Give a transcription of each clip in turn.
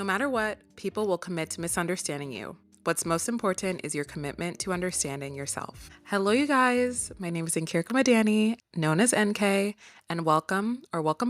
No matter what, people will commit to misunderstanding you. What's most important is your commitment to understanding yourself. Hello, you guys. My name is Nkirka Madani, known as NK, and welcome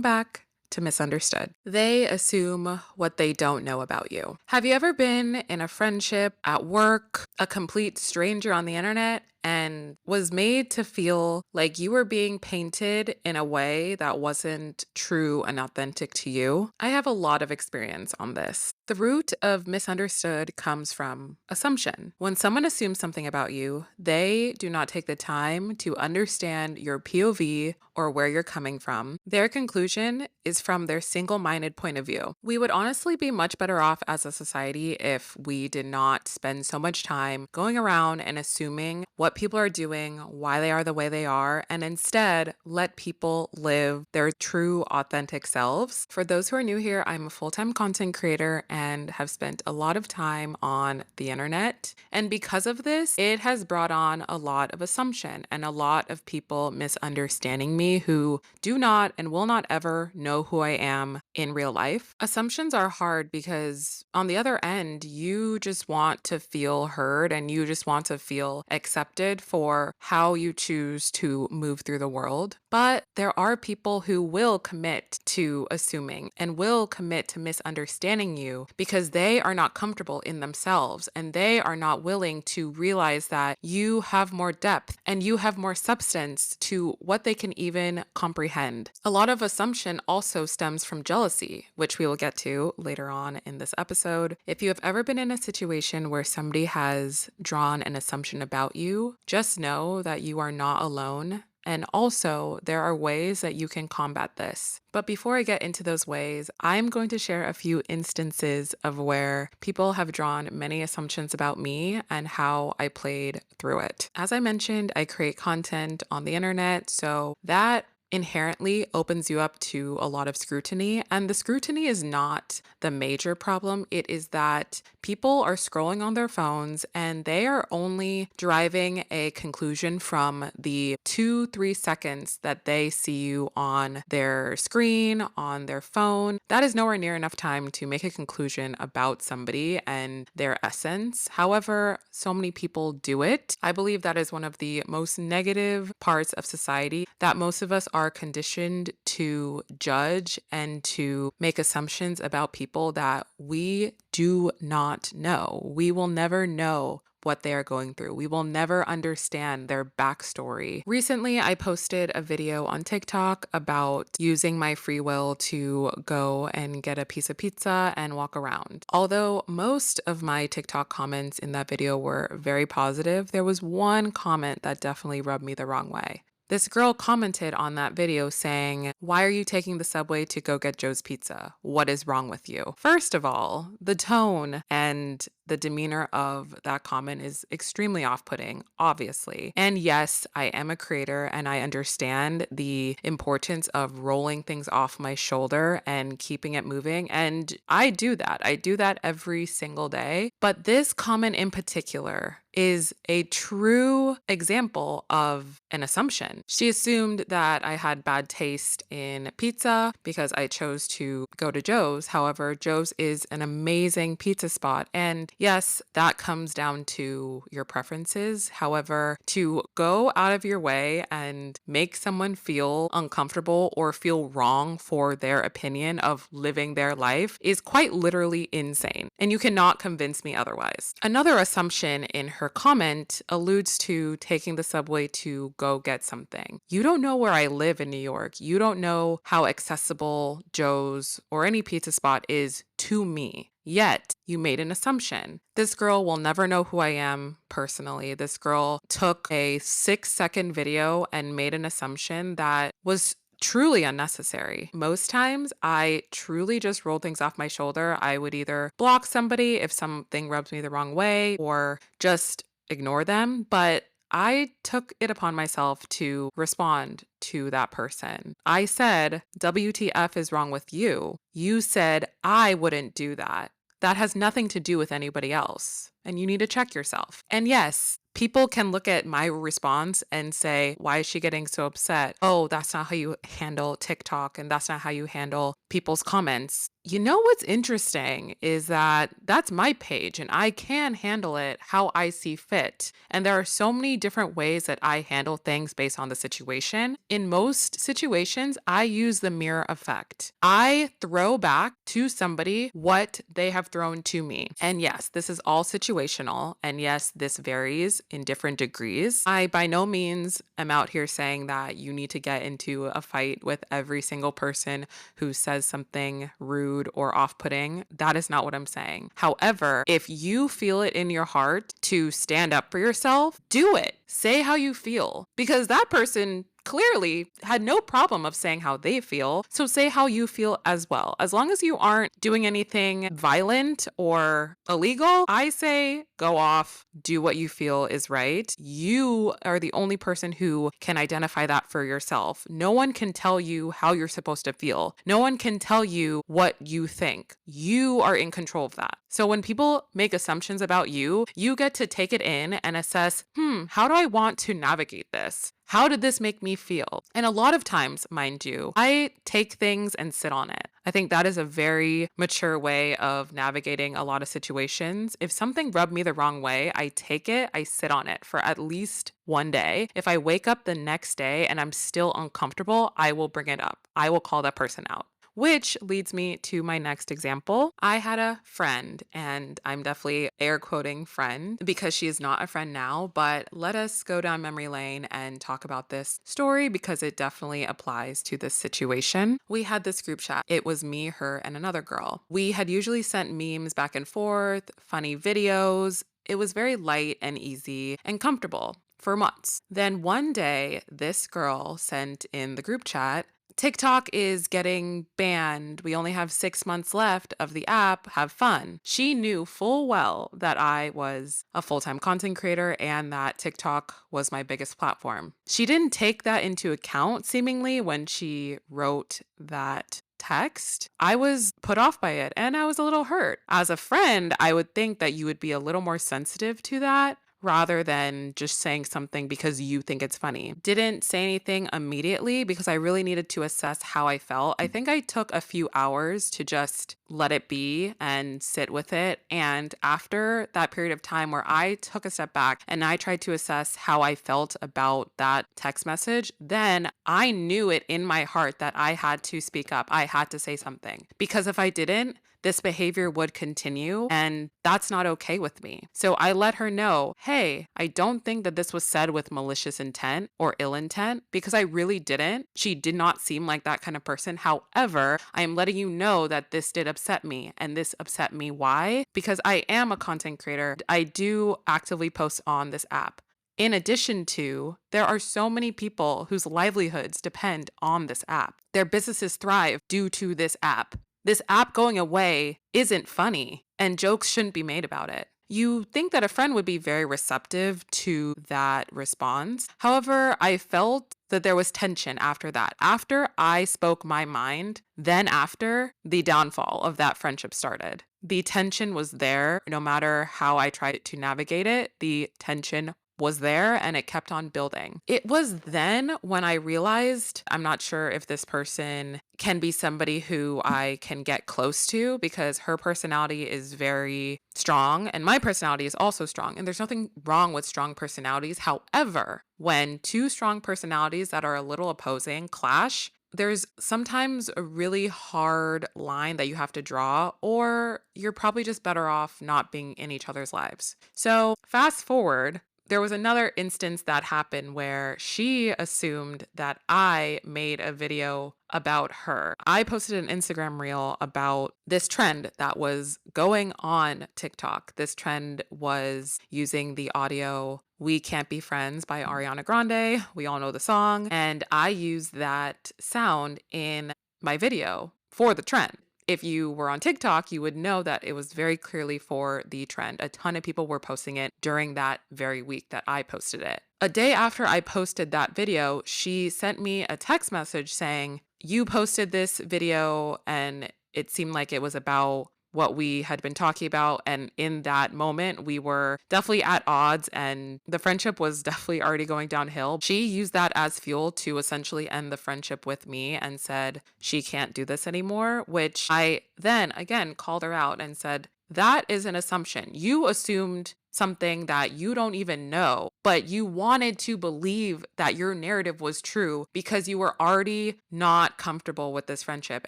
back to Misunderstood. They assume what they don't know about you. Have you ever been in a friendship, at work, a complete stranger on the internet, and was made to feel like you were being painted in a way that wasn't true and authentic to you? I have a lot of experience on this. The root of misunderstood comes from assumption. When someone assumes something about you, they do not take the time to understand your POV or where you're coming from. Their conclusion is from their single-minded point of view. We would honestly be much better off as a society if we did not spend so much time going around and assuming what people are doing, why they are the way they are, and instead let people live their true, authentic selves. For those who are new here, I'm a full-time content creator and have spent a lot of time on the internet. And because of this, it has brought on a lot of assumption and a lot of people misunderstanding me who do not and will not ever know who I am in real life. Assumptions are hard because on the other end, you just want to feel heard and you just want to feel accepted for how you choose to move through the world. But there are people who will commit to assuming and will commit to misunderstanding you because they are not comfortable in themselves and they are not willing to realize that you have more depth and you have more substance to what they can even comprehend. A lot of assumption also stems from jealousy, which we will get to later on in this episode. If you have ever been in a situation where somebody has drawn an assumption about you, just know that you are not alone. And also, there are ways that you can combat this. But before I get into those ways, I'm going to share a few instances of where people have drawn many assumptions about me and how I played through it. As I mentioned, I create content on the internet, so that inherently opens you up to a lot of scrutiny. And the scrutiny is not the major problem. It is that people are scrolling on their phones and they are only deriving a conclusion from the 2-3 seconds that they see you on their screen, on their phone. That is nowhere near enough time to make a conclusion about somebody and their essence. However, so many people do it. I believe that is one of the most negative parts of society, that most of us are conditioned to judge and to make assumptions about people that we do not know. We will never know what they are going through. We will never understand their backstory. Recently, I posted a video on TikTok about using my free will to go and get a piece of pizza and walk around. Although most of my TikTok comments in that video were very positive, there was one comment that definitely rubbed me the wrong way. This girl commented on that video saying, "Why are you taking the subway to go get Joe's Pizza? What is wrong with you?" First of all, the tone and the demeanor of that comment is extremely off-putting, obviously. And yes, I am a creator and I understand the importance of rolling things off my shoulder and keeping it moving. And I do that. I do that every single day. But this comment in particular is a true example of an assumption. She assumed that I had bad taste in pizza because I chose to go to Joe's. However, Joe's is an amazing pizza spot. And yes, that comes down to your preferences. However, to go out of your way and make someone feel uncomfortable or feel wrong for their opinion of living their life is quite literally insane. And you cannot convince me otherwise. Another assumption in her comment alludes to taking the subway to go get something. You don't know where I live in New York. You don't know how accessible Joe's or any pizza spot is to me. Yet, you made an assumption. This girl will never know who I am personally. This girl took a 6-second video and made an assumption that was truly unnecessary. Most times, I truly just roll things off my shoulder. I would either block somebody if something rubs me the wrong way or just ignore them. But I took it upon myself to respond to that person. I said, WTF is wrong with you? You said, I wouldn't do that. That has nothing to do with anybody else. And you need to check yourself. And yes, people can look at my response and say, why is she getting so upset? Oh, that's not how you handle TikTok and that's not how you handle people's comments. You know what's interesting is that that's my page and I can handle it how I see fit. And there are so many different ways that I handle things based on the situation. In most situations, I use the mirror effect. I throw back to somebody what they have thrown to me. And yes, this is all situational. And yes, this varies in different degrees. I by no means am out here saying that you need to get into a fight with every single person who says something rude or off putting. That is not what I'm saying. However, if you feel it in your heart to stand up for yourself, do it. Say how you feel because that person clearly had no problem of saying how they feel. So say how you feel as well. As long as you aren't doing anything violent or illegal, I say go off, do what you feel is right. You are the only person who can identify that for yourself. No one can tell you how you're supposed to feel. No one can tell you what you think. You are in control of that. So when people make assumptions about you, you get to take it in and assess, how do I want to navigate this? How did this make me feel? And a lot of times, mind you, I take things and sit on it. I think that is a very mature way of navigating a lot of situations. If something rubbed me the wrong way, I take it, I sit on it for at least one day. If I wake up the next day and I'm still uncomfortable, I will bring it up. I will call that person out. Which leads me to my next example. I had a friend, and I'm definitely air quoting friend because she is not a friend now, but let us go down memory lane and talk about this story because it definitely applies to this situation. We had this group chat. It was me, her, and another girl. We had usually sent memes back and forth, funny videos. It was very light and easy and comfortable for months. Then one day, this girl sent in the group chat, TikTok is getting banned. We only have 6 months left of the app. Have fun. She knew full well that I was a full-time content creator and that TikTok was my biggest platform. She didn't take that into account, seemingly, when she wrote that text. I was put off by it and I was a little hurt. As a friend, I would think that you would be a little more sensitive to that, rather than just saying something because you think it's funny. Didn't say anything immediately because I really needed to assess how I felt. I think I took a few hours to just let it be and sit with it. And after that period of time where I took a step back and I tried to assess how I felt about that text message, then I knew it in my heart that I had to speak up. I had to say something because if I didn't, this behavior would continue, and that's not okay with me. So I let her know, hey, I don't think that this was said with malicious intent or ill intent because I really didn't. She did not seem like that kind of person. However, I am letting you know that this did upset me, and this upset me. Why? Because I am a content creator. I do actively post on this app. In addition to, there are so many people whose livelihoods depend on this app. Their businesses thrive due to this app. This app going away isn't funny, and jokes shouldn't be made about it. You think that a friend would be very receptive to that response. However, I felt that there was tension after that. After I spoke my mind, then after, the downfall of that friendship started. The tension was there. No matter how I tried to navigate it, the tension was there and it kept on building. It was then when I realized I'm not sure if this person can be somebody who I can get close to because her personality is very strong and my personality is also strong. And there's nothing wrong with strong personalities. However, when two strong personalities that are a little opposing clash, there's sometimes a really hard line that you have to draw, or you're probably just better off not being in each other's lives. So fast forward, there was another instance that happened where she assumed that I made a video about her. I posted an Instagram reel about this trend that was going on TikTok. This trend was using the audio "We Can't Be Friends" by Ariana Grande. We all know the song. And I used that sound in my video for the trend. If you were on TikTok, you would know that it was very clearly for the trend. A ton of people were posting it during that very week that I posted it. A day after I posted that video, she sent me a text message saying, you posted this video and it seemed like it was about what we had been talking about. And in that moment, we were definitely at odds and the friendship was definitely already going downhill. She used that as fuel to essentially end the friendship with me and said she can't do this anymore, which I then again called her out and said, that is an assumption. You assumed something that you don't even know, but you wanted to believe that your narrative was true because you were already not comfortable with this friendship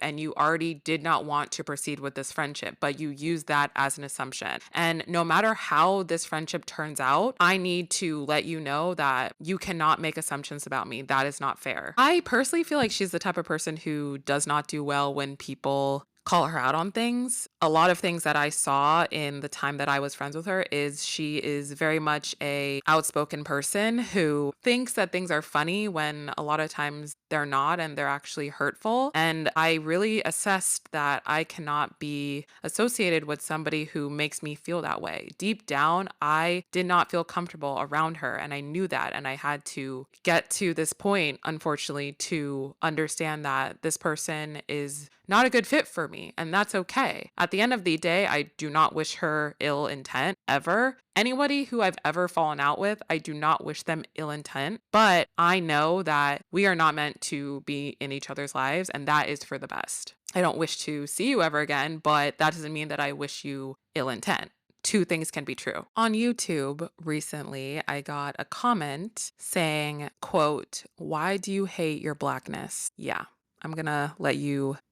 and you already did not want to proceed with this friendship, but you used that as an assumption. And no matter how this friendship turns out, I need to let you know that you cannot make assumptions about me. That is not fair. I personally feel like she's the type of person who does not do well when people call her out on things. A lot of things that I saw in the time that I was friends with her is she is very much a outspoken person who thinks that things are funny when a lot of times they're not and they're actually hurtful. And I really assessed that I cannot be associated with somebody who makes me feel that way. Deep down, I did not feel comfortable around her and I knew that, and I had to get to this point, unfortunately, to understand that this person is not a good fit for me, and that's okay. At the end of the day, I do not wish her ill intent ever. Anybody who I've ever fallen out with, I do not wish them ill intent, but I know that we are not meant to be in each other's lives, and that is for the best. I don't wish to see you ever again, but that doesn't mean that I wish you ill intent. Two things can be true. On YouTube recently, I got a comment saying, quote, "Why do you hate your blackness?" Yeah, I'm gonna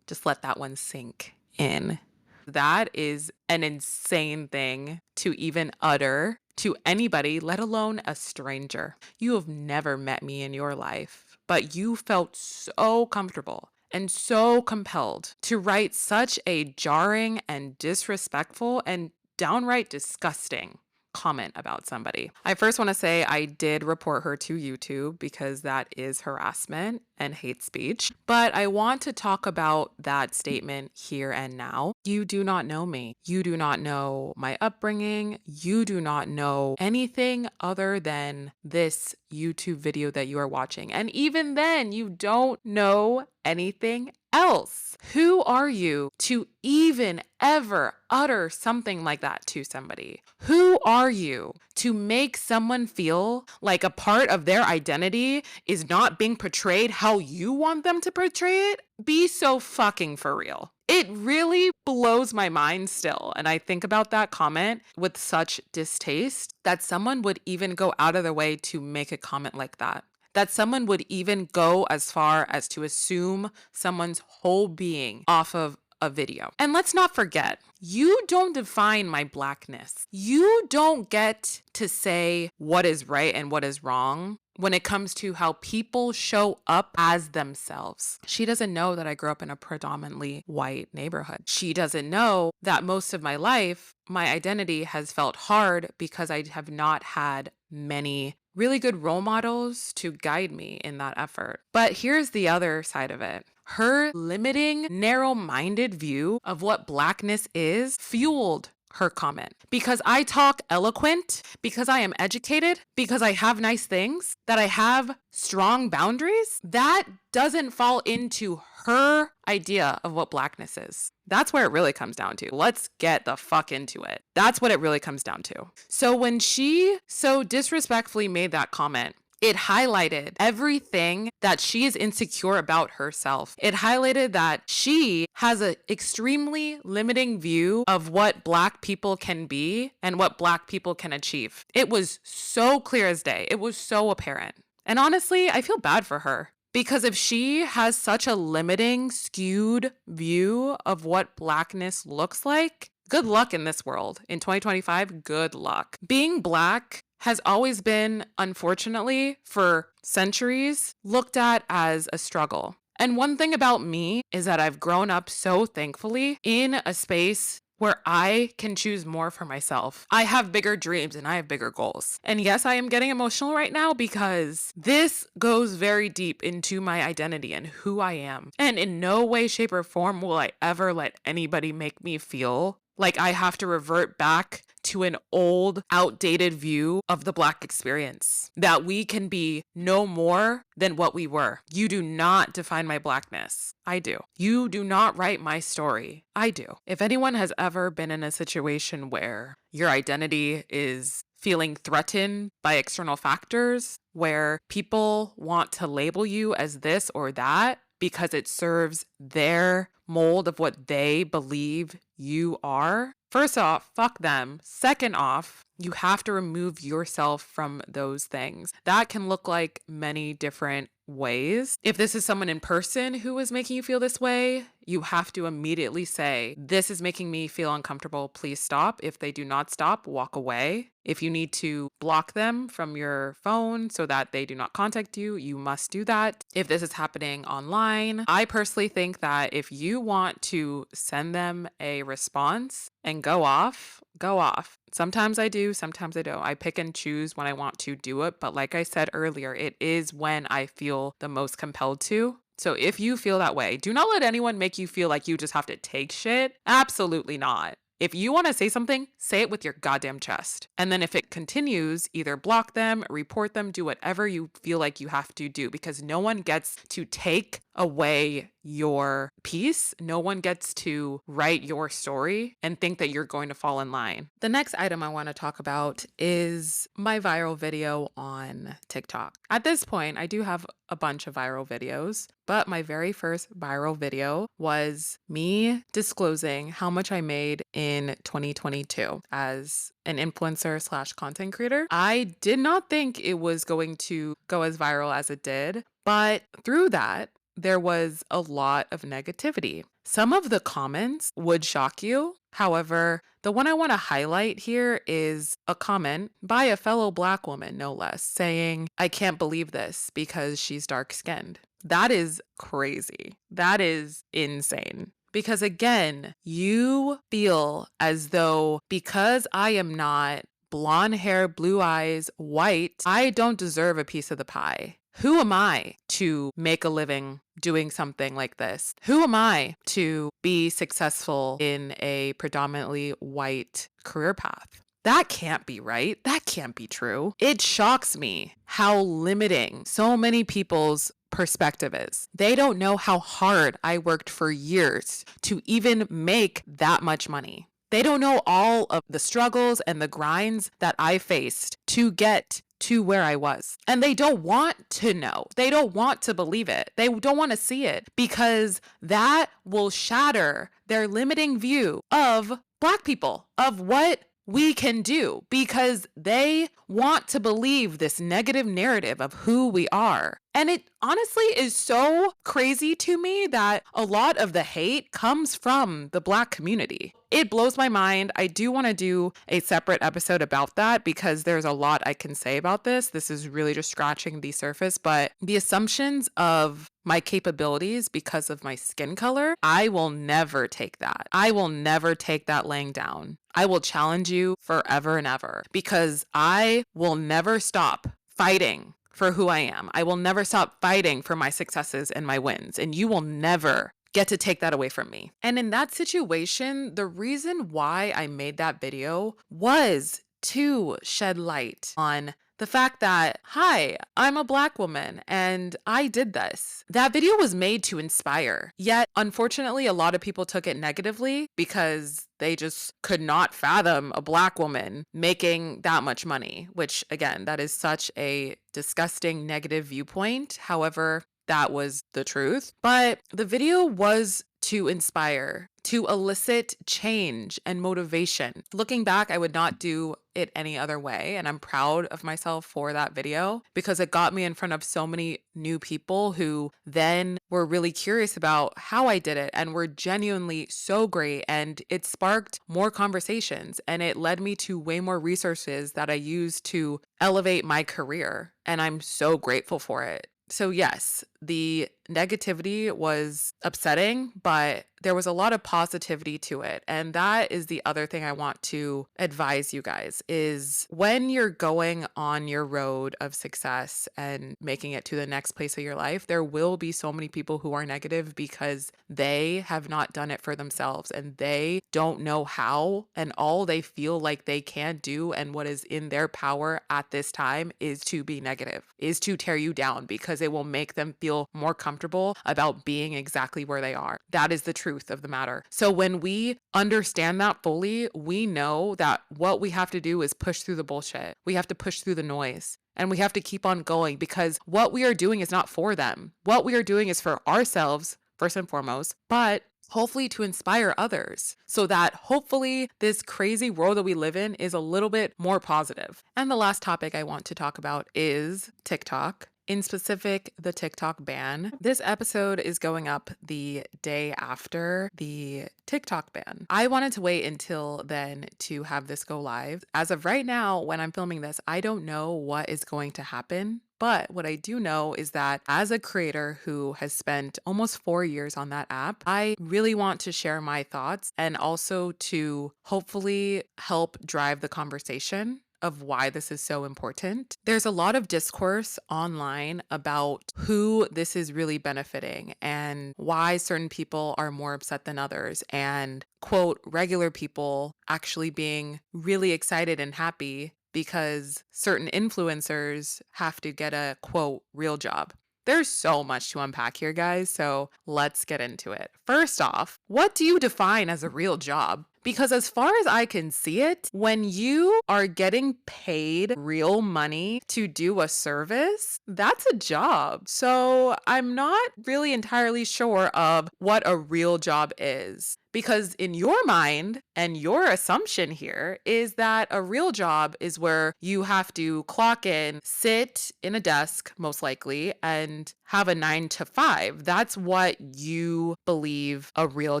just let that one sink in. That is an insane thing to even utter to anybody, let alone a stranger. You have never met me in your life, but you felt so comfortable and so compelled to write such a jarring and disrespectful and downright disgusting comment about somebody. I first want to say I did report her to YouTube because that is harassment and hate speech. But I want to talk about that statement here and now. You do not know me. You do not know my upbringing. You do not know anything other than this YouTube video that you are watching. And even then, you don't know anything else. Who are you to even ever utter something like that to somebody? Who are you to make someone feel like a part of their identity is not being portrayed how you want them to portray it? Be so fucking for real. It really blows my mind still. And I think about that comment with such distaste that someone would even go out of their way to make a comment like that. That someone would even go as far as to assume someone's whole being off of a video. And let's not forget, you don't define my blackness. You don't get to say what is right and what is wrong when it comes to how people show up as themselves. She doesn't know that I grew up in a predominantly white neighborhood. She doesn't know that most of my life, my identity has felt hard because I have not had many really good role models to guide me in that effort. But here's the other side of it. Her limiting, narrow-minded view of what blackness is fueled her comment. Because I talk eloquent, because I am educated, because I have nice things, that I have strong boundaries, that doesn't fall into her idea of what blackness is. That's where it really comes down to. Let's get the fuck into it. That's what it really comes down to. So when she so disrespectfully made that comment, it highlighted everything that she is insecure about herself. It highlighted that she has an extremely limiting view of what Black people can be and what Black people can achieve. It was so clear as day. It was so apparent. And honestly, I feel bad for her. Because if she has such a limiting, skewed view of what Blackness looks like, good luck in this world. In 2025, good luck. Being Black has always been, unfortunately, for centuries, looked at as a struggle. And one thing about me is that I've grown up so thankfully in a space where I can choose more for myself. I have bigger dreams and I have bigger goals. And yes, I am getting emotional right now because this goes very deep into my identity and who I am. And in no way, shape, or form will I ever let anybody make me feel Like I have to revert back to an old, outdated view of the Black experience, that we can be no more than what we were. You do not define my Blackness. I do. You do not write my story. I do. If anyone has ever been in a situation where your identity is feeling threatened by external factors, where people want to label you as this or that because it serves their mold of what they believe you are, first off, fuck them. Second off, you have to remove yourself from those things. That can look like many different ways. If this is someone in person who is making you feel this way, you have to immediately say, this is making me feel uncomfortable. Please stop. If they do not stop, walk away. If you need to block them from your phone so that they do not contact you, you must do that. If this is happening online, I personally think that if you want to send them a response and go off, go off. Sometimes I do, sometimes I don't. I pick and choose when I want to do it. But like I said earlier, it is when I feel the most compelled to. So if you feel that way, do not let anyone make you feel like you just have to take shit. Absolutely not. If you want to say something, say it with your goddamn chest. And then if it continues, either block them, report them, do whatever you feel like you have to do, because no one gets to take away your peace. No one gets to write your story and think that you're going to fall in line. The next item I want to talk about is my viral video on TikTok. At this point, I do have a bunch of viral videos, but my very first viral video was me disclosing how much I made in 2022 as an influencer / content creator. I did not think it was going to go as viral as it did, but through that, there was a lot of negativity. Some of the comments would shock you. However, the one I want to highlight here is a comment by a fellow Black woman, no less, saying, "I can't believe this because she's dark-skinned." That is crazy. That is insane. Because again, you feel as though because I am not blonde hair, blue eyes, white, I don't deserve a piece of the pie. Who am I to make a living doing something like this? Who am I to be successful in a predominantly white career path? That can't be right. That can't be true. It shocks me how limiting so many people's perspective is. They don't know how hard I worked for years to even make that much money. They don't know all of the struggles and the grinds that I faced to get to where I was. And they don't want to know. They don't want to believe it. They don't want to see it because that will shatter their limiting view of Black people, of what we can do, because they want to believe this negative narrative of who we are. And it honestly is so crazy to me that a lot of the hate comes from the Black community. It blows my mind. I do want to do a separate episode about that because there's a lot I can say about this. This is really just scratching the surface, but the assumptions of my capabilities because of my skin color, I will never take that. I will never take that laying down. I will challenge you forever and ever because I will never stop fighting for who I am. I will never stop fighting for my successes and my wins, and you will never get to take that away from me. And in that situation, the reason why I made that video was to shed light on the fact that, hi, I'm a Black woman and I did this. That video was made to inspire. Yet, unfortunately, a lot of people took it negatively because they just could not fathom a Black woman making that much money, which again, that is such a disgusting negative viewpoint. However, that was the truth. But the video was to inspire, to elicit change and motivation. Looking back, I would not do it any other way. And I'm proud of myself for that video because it got me in front of so many new people who then were really curious about how I did it and were genuinely so great. And it sparked more conversations and it led me to way more resources that I used to elevate my career. And I'm so grateful for it. So yes, the negativity was upsetting, but there was a lot of positivity to it. And that is the other thing I want to advise you guys is when you're going on your road of success and making it to the next place of your life, there will be so many people who are negative because they have not done it for themselves and they don't know how, and all they feel like they can do and what is in their power at this time is to be negative, is to tear you down because it will make them feel more comfortable about being exactly where they are. That is the truth of the matter. So when we understand that fully, we know that what we have to do is push through the bullshit. We have to push through the noise. And we have to keep on going because what we are doing is not for them. What we are doing is for ourselves, first and foremost, but hopefully to inspire others so that hopefully this crazy world that we live in is a little bit more positive. And the last topic I want to talk about is TikTok. In specific, the TikTok ban. This episode is going up the day after the TikTok ban. I wanted to wait until then to have this go live. As of right now, when I'm filming this, I don't know what is going to happen. But what I do know is that as a creator who has spent almost 4 years on that app, I really want to share my thoughts and also to hopefully help drive the conversation of why this is so important. There's a lot of discourse online about who this is really benefiting and why certain people are more upset than others, and quote, regular people actually being really excited and happy because certain influencers have to get a quote, real job. There's so much to unpack here, guys, so let's get into it. First off, what do you define as a real job? Because as far as I can see it, when you are getting paid real money to do a service, that's a job. So I'm not really entirely sure of what a real job is. Because in your mind and your assumption here is that a real job is where you have to clock in, sit in a desk, most likely, and have a 9 to 5. That's what you believe a real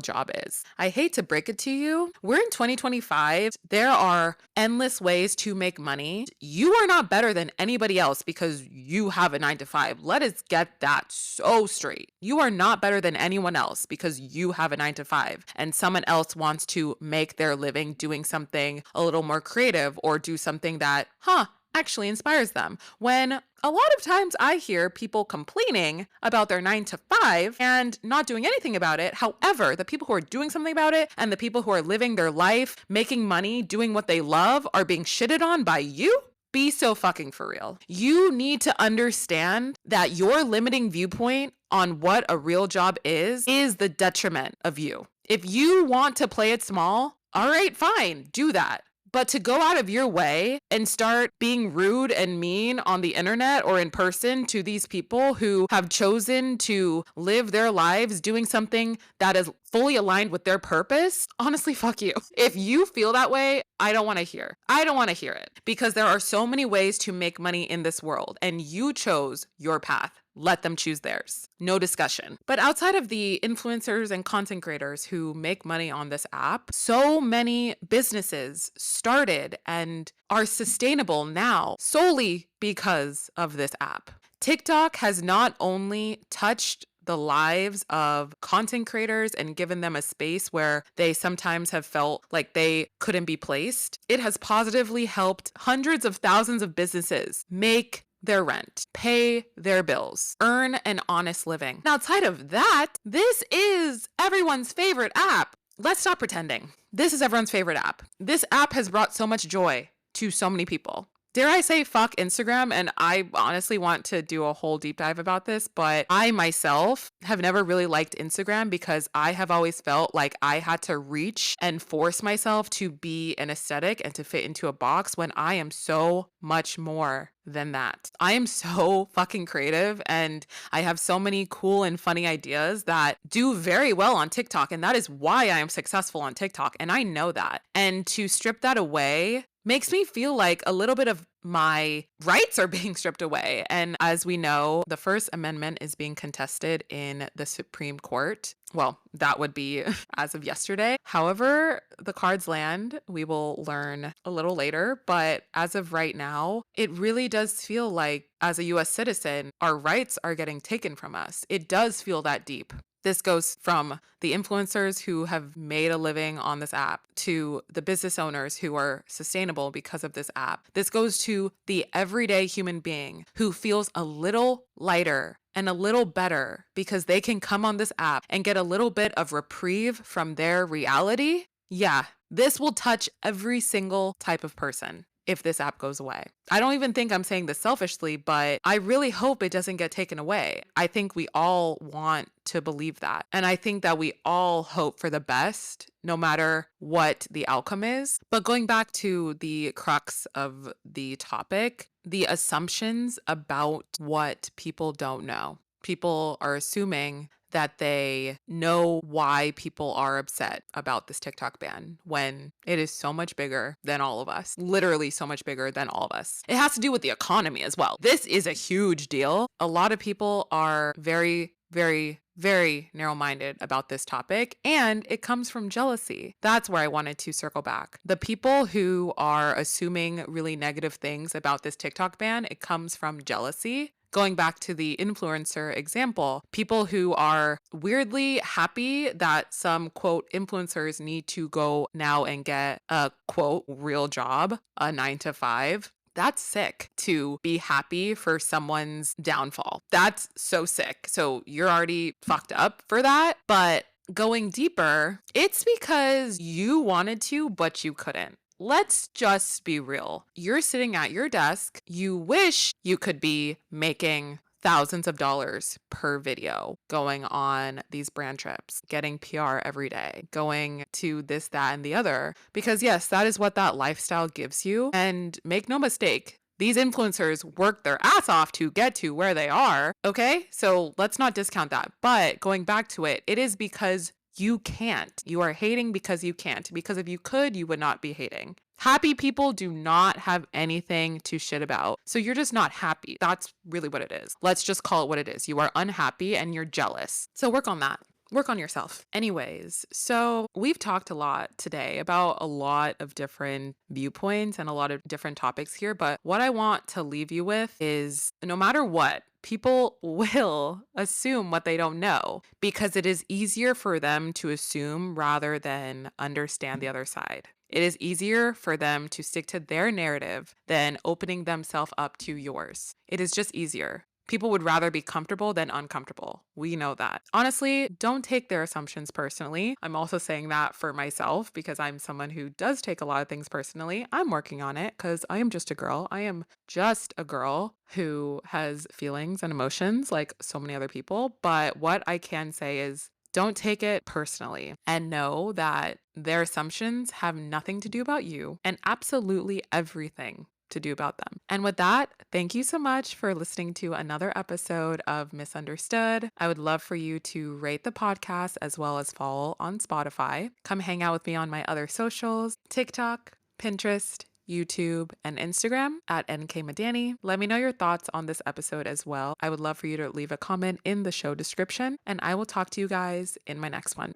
job is. I hate to break it to you. We're in 2025. There are endless ways to make money. You are not better than anybody else because you have a 9 to 5. Let us get that so straight. You are not better than anyone else because you have a 9 to 5. And someone else wants to make their living doing something a little more creative or do something that, actually inspires them. When a lot of times I hear people complaining about their 9 to 5 and not doing anything about it. However, the people who are doing something about it and the people who are living their life, making money, doing what they love are being shitted on by you. Be so fucking for real. You need to understand that your limiting viewpoint on what a real job is the detriment of you. If you want to play it small, all right, fine, do that. But to go out of your way and start being rude and mean on the internet or in person to these people who have chosen to live their lives doing something that is fully aligned with their purpose, honestly, fuck you. If you feel that way, I don't want to hear. I don't want to hear it because there are so many ways to make money in this world and you chose your path. Let them choose theirs. No discussion. But outside of the influencers and content creators who make money on this app, so many businesses started and are sustainable now solely because of this app. TikTok has not only touched the lives of content creators and given them a space where they sometimes have felt like they couldn't be placed, it has positively helped hundreds of thousands of businesses make their rent, pay their bills, earn an honest living. And outside of that, this is everyone's favorite app. Let's stop pretending. This is everyone's favorite app. This app has brought so much joy to so many people. Dare I say fuck Instagram? And I honestly want to do a whole deep dive about this, but I myself have never really liked Instagram because I have always felt like I had to reach and force myself to be an aesthetic and to fit into a box when I am so much more than that. I am so fucking creative and I have so many cool and funny ideas that do very well on TikTok. And that is why I am successful on TikTok. And I know that. And to strip that away makes me feel like a little bit of my rights are being stripped away. And as we know, the First Amendment is being contested in the Supreme Court. Well, that would be as of yesterday. However, the cards land, we will learn a little later. But as of right now, it really does feel like as a US citizen, our rights are getting taken from us. It does feel that deep. This goes from the influencers who have made a living on this app to the business owners who are sustainable because of this app. This goes to the everyday human being who feels a little lighter and a little better because they can come on this app and get a little bit of reprieve from their reality. Yeah, this will touch every single type of person if this app goes away. I don't even think I'm saying this selfishly, but I really hope it doesn't get taken away. I think we all want to believe that. And I think that we all hope for the best, no matter what the outcome is. But going back to the crux of the topic, the assumptions about what people don't know. People are assuming that they know why people are upset about this TikTok ban when it is so much bigger than all of us. Literally so much bigger than all of us. It has to do with the economy as well. This is a huge deal. A lot of people are very, very, very narrow-minded about this topic, and it comes from jealousy. That's where I wanted to circle back. The people who are assuming really negative things about this TikTok ban, it comes from jealousy. Going back to the influencer example, people who are weirdly happy that some quote influencers need to go now and get a quote real job, a 9 to 5. That's sick to be happy for someone's downfall. That's so sick. So you're already fucked up for that. But going deeper, it's because you wanted to, but you couldn't. Let's just be real. You're sitting at your desk. You wish you could be making thousands of dollars per video, going on these brand trips, getting PR every day, going to this, that, and the other. Because yes, that is what that lifestyle gives you. And make no mistake, these influencers work their ass off to get to where they are. Okay, so let's not discount that. But going back to it, it is because you can't. You are hating because you can't. Because if you could, you would not be hating. Happy people do not have anything to shit about. So you're just not happy. That's really what it is. Let's just call it what it is. You are unhappy and you're jealous. So work on that. Work on yourself. Anyways, so we've talked a lot today about a lot of different viewpoints and a lot of different topics here. But what I want to leave you with is no matter what, people will assume what they don't know because it is easier for them to assume rather than understand the other side. It is easier for them to stick to their narrative than opening themselves up to yours. It is just easier. People would rather be comfortable than uncomfortable. We know that. Honestly, don't take their assumptions personally. I'm also saying that for myself because I'm someone who does take a lot of things personally. I'm working on it because I am just a girl. I am just a girl who has feelings and emotions like so many other people. But what I can say is don't take it personally and know that their assumptions have nothing to do about you and absolutely everything to do about them. And with that, thank you so much for listening to another episode of Misunderstood. I would love for you to rate the podcast as well as follow on Spotify. Come hang out with me on my other socials, TikTok, Pinterest, YouTube, and Instagram at nkmadani. Let me know your thoughts on this episode as well. I would love for you to leave a comment in the show description, and I will talk to you guys in my next one.